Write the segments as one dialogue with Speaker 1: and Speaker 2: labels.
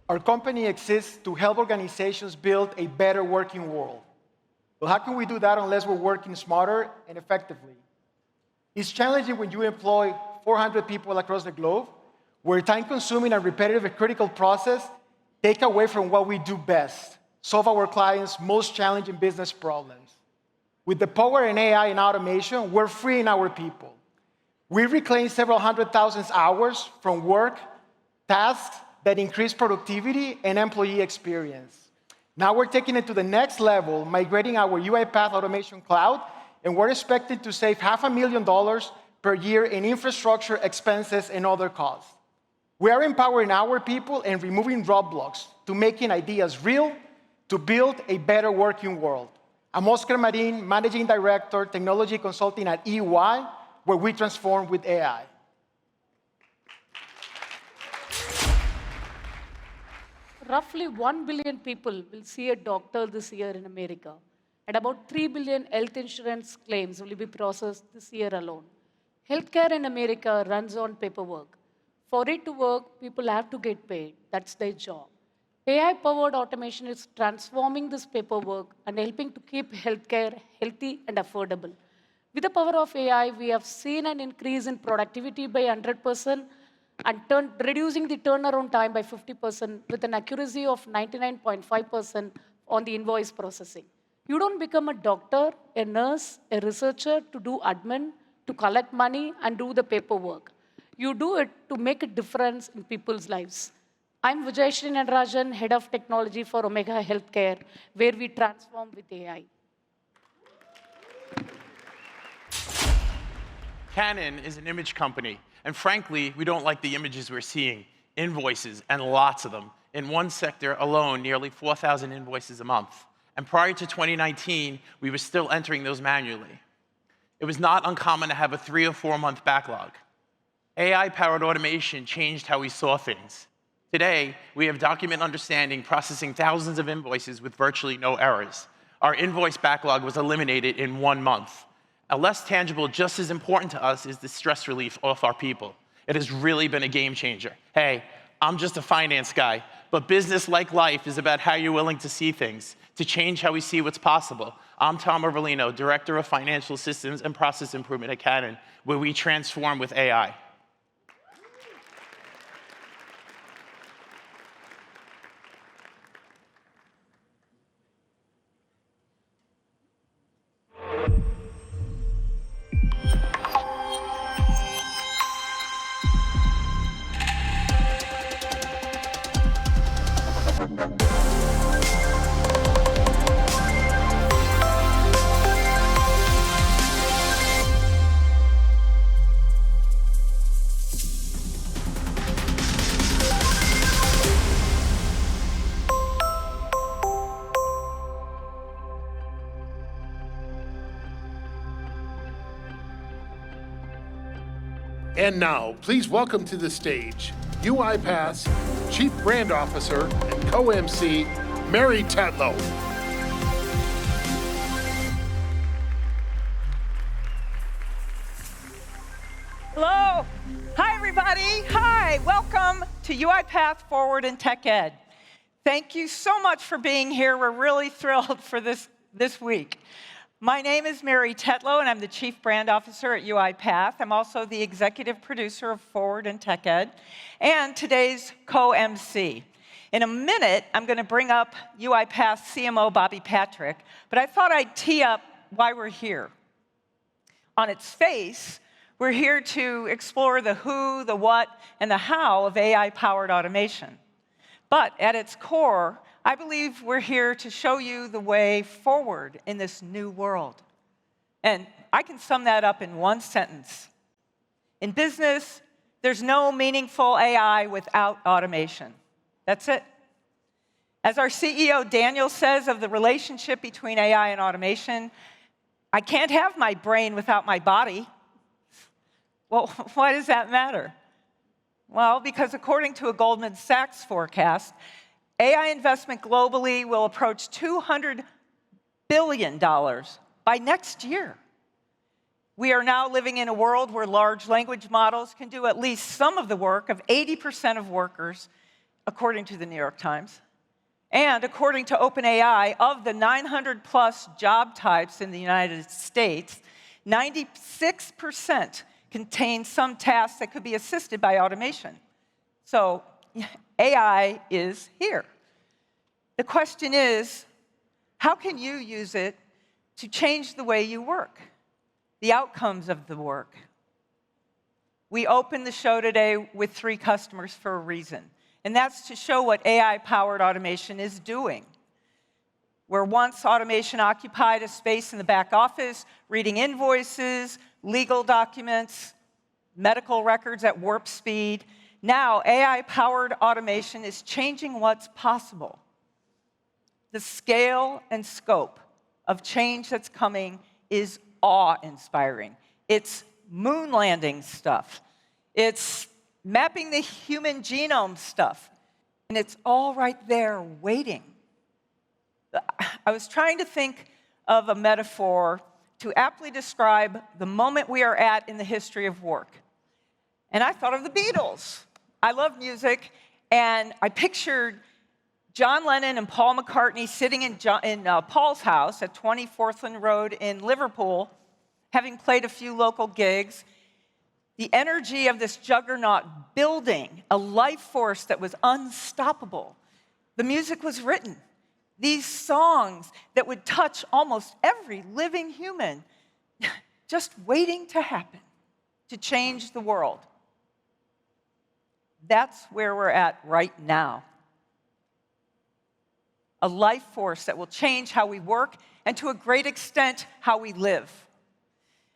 Speaker 1: Our company exists to help organizations build a better working world. Well, how can we do that unless we're working smarter and effectively? It's challenging when you employ 400 people across the globe, where time-consuming and repetitive and critical process take away from what we do best, solve our clients' most challenging business problems. With the power in AI and automation, we're freeing our people. We reclaim several 100,000 hours from work, tasks that increase productivity and employee experience. Now we're taking it to the next level, migrating our UiPath automation cloud, and we're expected to save $500,000 per year in infrastructure expenses and other costs. We are empowering our people and removing roadblocks to making ideas real to build a better working world. I'm Oscar Marin, Managing Director, Technology Consulting at EY, where we transform with AI.
Speaker 2: Roughly 1 billion people will see a doctor this year in America, and about 3 billion health insurance claims will be processed this year alone. Healthcare in America runs on paperwork. For it to work, people have to get paid. That's their job. AI-powered automation is transforming this paperwork and helping to keep healthcare healthy and affordable. With the power of AI, we have seen an increase in productivity by 100% and reducing the turnaround time by 50% with an accuracy of 99.5% on the invoice processing. You don't become a doctor, a nurse, a researcher to do admin, to collect money and do the paperwork. You do it to make a difference in people's lives. I'm Vijayashree Nadarajan, Head of Technology for Omega Healthcare, where we transform with AI.
Speaker 3: Canon is an image company, and frankly, we don't like the images we're seeing, invoices, and lots of them. In one sector alone, nearly 4,000 invoices a month. And prior to 2019, we were still entering those manually. It was not uncommon to have a 3 or 4 month backlog. AI-powered automation changed how we saw things. Today, we have document understanding processing thousands of invoices with virtually no errors. Our invoice backlog was eliminated in 1 month. A less tangible, just as important to us, is the stress relief off our people. It has really been a game changer. Hey, I'm just a finance guy, but business, like life, is about how you're willing to see things, to change how we see what's possible. I'm Tom Orvalino, Director of Financial Systems and Process Improvement at Canon, where we transform with AI.
Speaker 4: And now, please welcome to the stage UiPath's Chief Brand Officer and co-MC, Mary Tetlow.
Speaker 5: Hello. Hi, everybody. Hi. Welcome to UiPath Forward and TechEd. Thank you so much for being here. We're really thrilled for this week. My name is Mary Tetlow, and I'm the Chief Brand Officer at UiPath. I'm also the Executive Producer of Forward and TechEd, and today's co-MC. In a minute, I'm going to bring up UiPath CMO Bobby Patrick, but I thought I'd tee up why we're here. On its face, we're here to explore the who, the what, and the how of AI-powered automation. But at its core, I believe we're here to show you the way forward in this new world. And I can sum that up in one sentence. In business, there's no meaningful AI without automation. That's it. As our CEO Daniel says of the relationship between AI and automation, I can't have my brain without my body. Well, why does that matter? Well, because according to a Goldman Sachs forecast, AI investment globally will approach $200 billion by next year. We are now living in a world where large language models can do at least some of the work of 80% of workers according to the New York Times. And according to OpenAI, of the 900+ job types in the United States, 96% contain some tasks that could be assisted by automation. So AI is here. The question is, how can you use it to change the way you work, the outcomes of the work? We opened the show today with 3 customers for a reason, and that's to show what AI-powered automation is doing. Where once automation occupied a space in the back office, reading invoices, legal documents, medical records at warp speed, now AI-powered automation is changing what's possible. The scale and scope of change that's coming is awe-inspiring. It's moon landing stuff. It's mapping the human genome stuff. And it's all right there waiting. I was trying to think of a metaphor to aptly describe the moment we are at in the history of work. And I thought of the Beatles. I love music, and I pictured John Lennon and Paul McCartney sitting in Paul's house at 20 Forthland Road in Liverpool, having played a few local gigs. The energy of this juggernaut building, a life force that was unstoppable. The music was written. These songs that would touch almost every living human, just waiting to happen, to change the world. That's where we're at right now. A life force that will change how we work and to a great extent how we live.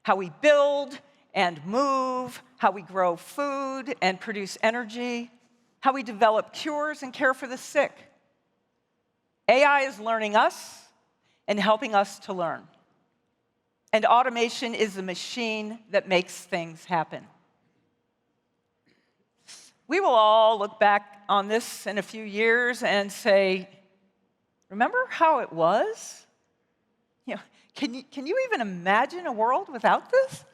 Speaker 5: How we build and move, how we grow food and produce energy, how we develop cures and care for the sick. AI is learning us and helping us to learn. And automation is the machine that makes things happen. We will all look back on this in a few years and say, remember how it was? You know, can you even imagine a world without this?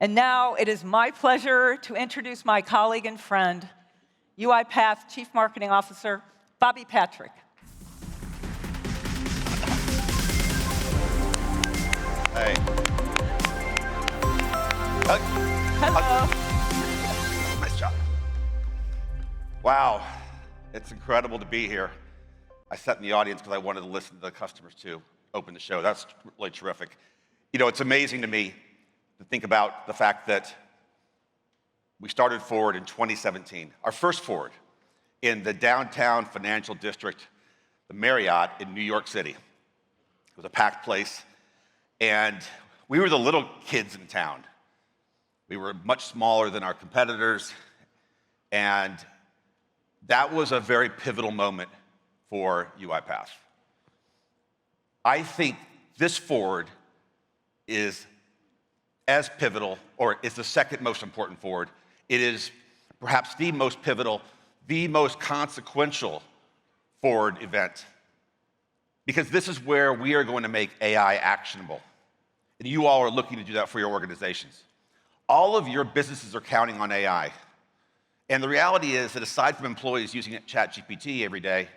Speaker 5: And now it is my pleasure to introduce my colleague and friend, UiPath Chief Marketing Officer, Bobby Patrick.
Speaker 6: Hey.
Speaker 5: Hello.
Speaker 6: Nice job. Wow, it's incredible to be here. I sat in the audience because I wanted to listen to the customers too, open the show. That's really terrific. You know, it's amazing to me to think about the fact that we started Forward in 2017, our first Forward in the downtown financial district, the Marriott in New York City. It was a packed place, and we were the little kids in town. We were much smaller than our competitors, and that was a very pivotal moment for UiPath. I think this Forward is as pivotal, or is the second most important Forward. It is perhaps the most pivotal, the most consequential Forward event, because this is where we are going to make AI actionable. And you all are looking to do that for your organizations. All of your businesses are counting on AI. And the reality is that aside from employees using ChatGPT every day,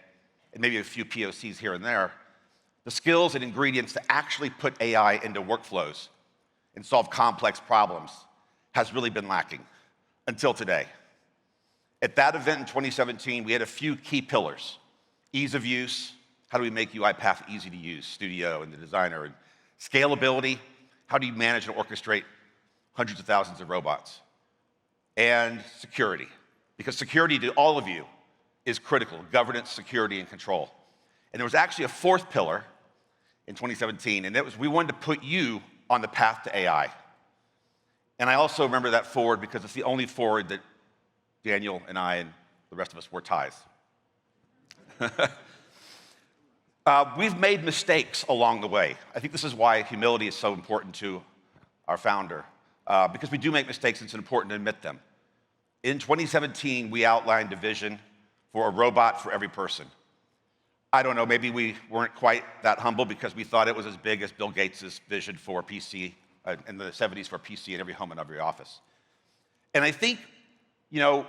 Speaker 6: and maybe a few POCs here and there, the skills and ingredients to actually put AI into workflows and solve complex problems has really been lacking until today. At that event in 2017, we had a few key pillars. Ease of use, how do we make UiPath easy to use, Studio and the Designer, and scalability, how do you manage and orchestrate hundreds of thousands of robots, and security, because security to all of you is critical, governance, security, and control. And there was actually a fourth pillar in 2017, and that was we wanted to put you on the path to AI. And I also remember that Forward because it's the only Forward that Daniel and I and the rest of us wore ties. We've made mistakes along the way. I think this is why humility is so important to our founder, because we do make mistakes, and it's important to admit them. In 2017, we outlined a vision for a robot for every person. I don't know, maybe we weren't quite that humble because we thought it was as big as Bill Gates' vision for PC in the 70s for PC in every home and every office. And I think, you know,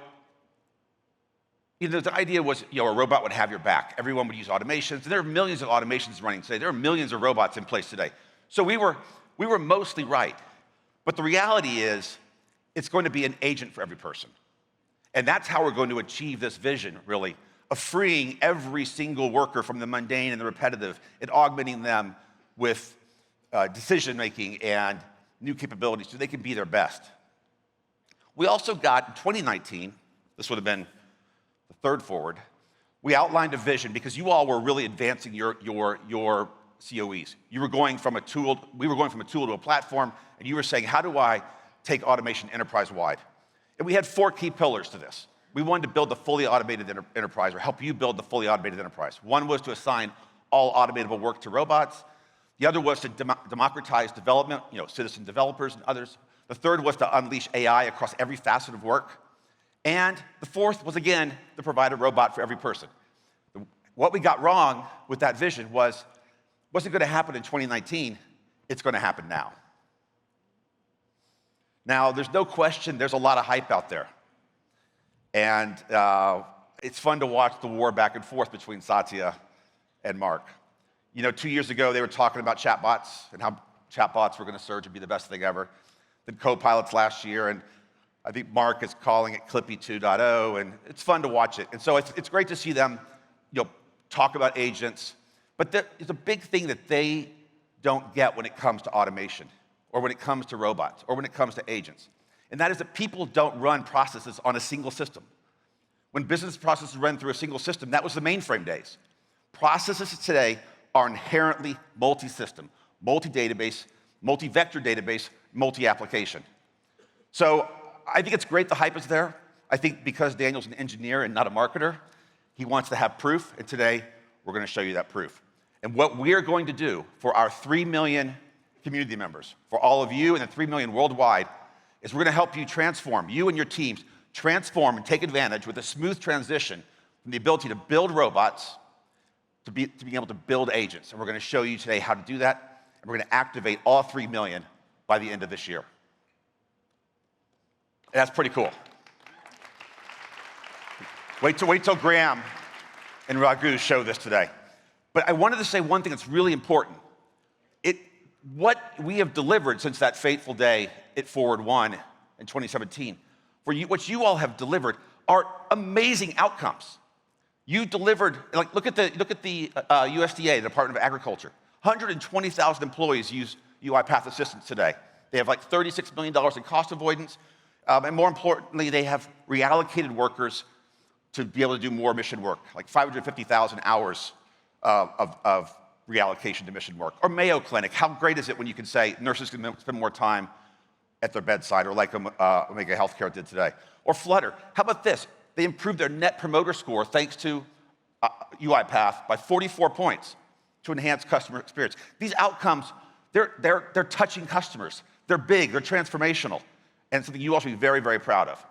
Speaker 6: the idea was, a robot would have your back. Everyone would use automations. And there are millions of automations running today. There are millions of robots in place today. So we were mostly right. But the reality is, it's going to be an agent for every person. And that's how we're going to achieve this vision, really, of freeing every single worker from the mundane and the repetitive and augmenting them with decision-making and new capabilities so they can be their best. We also got, in 2019, this would have been the third forward, we outlined a vision because you all were really advancing your COEs. You were going from a tool, we were going from a tool to a platform, and you were saying, how do I take automation enterprise-wide? And we had 4 key pillars to this. We wanted to build the fully automated enterprise, or help you build the fully automated enterprise. One was to assign all automatable work to robots. The other was to democratize development, citizen developers and others. The third was to unleash AI across every facet of work. And the fourth was, again, to provide a robot for every person. What we got wrong with that vision wasn't going to happen in 2019, it's going to happen now. Now, there's no question there's a lot of hype out there. And it's fun to watch the war back and forth between Satya and Mark. 2 years ago, they were talking about chatbots and how chatbots were going to surge and be the best thing ever. Then co-pilots last year, and I think Mark is calling it Clippy 2.0, and it's fun to watch it. And so it's great to see them talk about agents. But there's a big thing that they don't get when it comes to automation, or when it comes to robots, or when it comes to agents. And that is that people don't run processes on a single system. When business processes run through a single system, that was the mainframe days. Processes today are inherently multi-system, multi-database, multi-vector database, multi-application. So I think it's great the hype is there. I think because Daniel's an engineer and not a marketer, he wants to have proof, and today we're going to show you that proof. And what we're going to do for our 3 million community members, for all of you and the 3 million worldwide, is we're going to help you transform, you and your teams, transform and take advantage with a smooth transition from the ability to build robots to being able to build agents. And we're going to show you today how to do that, and we're going to activate all 3 million by the end of this year. And that's pretty cool. Wait till Graham and Raghu show this today. But I wanted to say one thing that's really important. What we have delivered since that fateful day at Forward One in 2017, what you all have delivered are amazing outcomes. You delivered, look at the USDA, the Department of Agriculture. 120,000 employees use UiPath Assistance today. They have $36 million in cost avoidance. And more importantly, they have reallocated workers to be able to do more mission work, 550,000 hours of reallocation to mission work. Or Mayo Clinic, how great is it when you can say nurses can spend more time at their bedside, or like Omega Healthcare did today. Or Flutter, how about this? They improved their net promoter score thanks to UiPath by 44 points to enhance customer experience. These outcomes, they're touching customers. They're big, they're transformational, and something you all should be very, very proud of.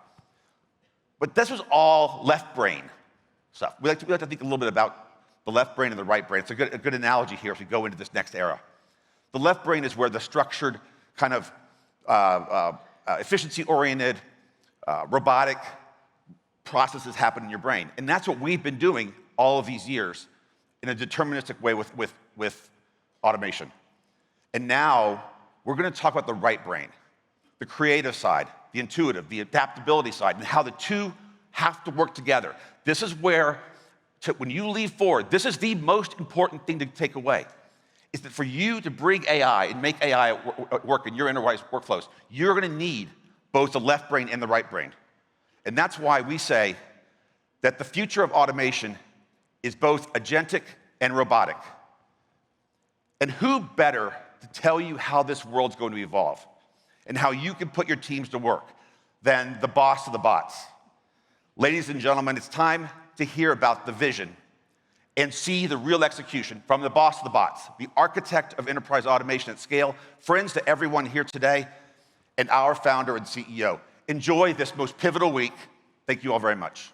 Speaker 6: But this was all left brain stuff. We like to think a little bit about the left brain and the right brain. It's a good analogy here as we go into this next era. The left brain is where the structured, kind of efficiency-oriented, robotic processes happen in your brain. And that's what we've been doing all of these years in a deterministic way with automation. And now we're going to talk about the right brain, the creative side, the intuitive, the adaptability side, and how the two have to work together. This is where, when you leave Forward, this is the most important thing to take away, is that for you to bring AI and make AI work in your enterprise workflows, you're going to need both the left brain and the right brain. And that's why we say that the future of automation is both agentic and robotic. And who better to tell you how this world's going to evolve and how you can put your teams to work than the boss of the bots? Ladies and gentlemen, it's time to hear about the vision and see the real execution from the boss of the bots, the architect of enterprise automation at scale, friends to everyone here today, and our founder and CEO. Enjoy this most pivotal week. Thank you all very much.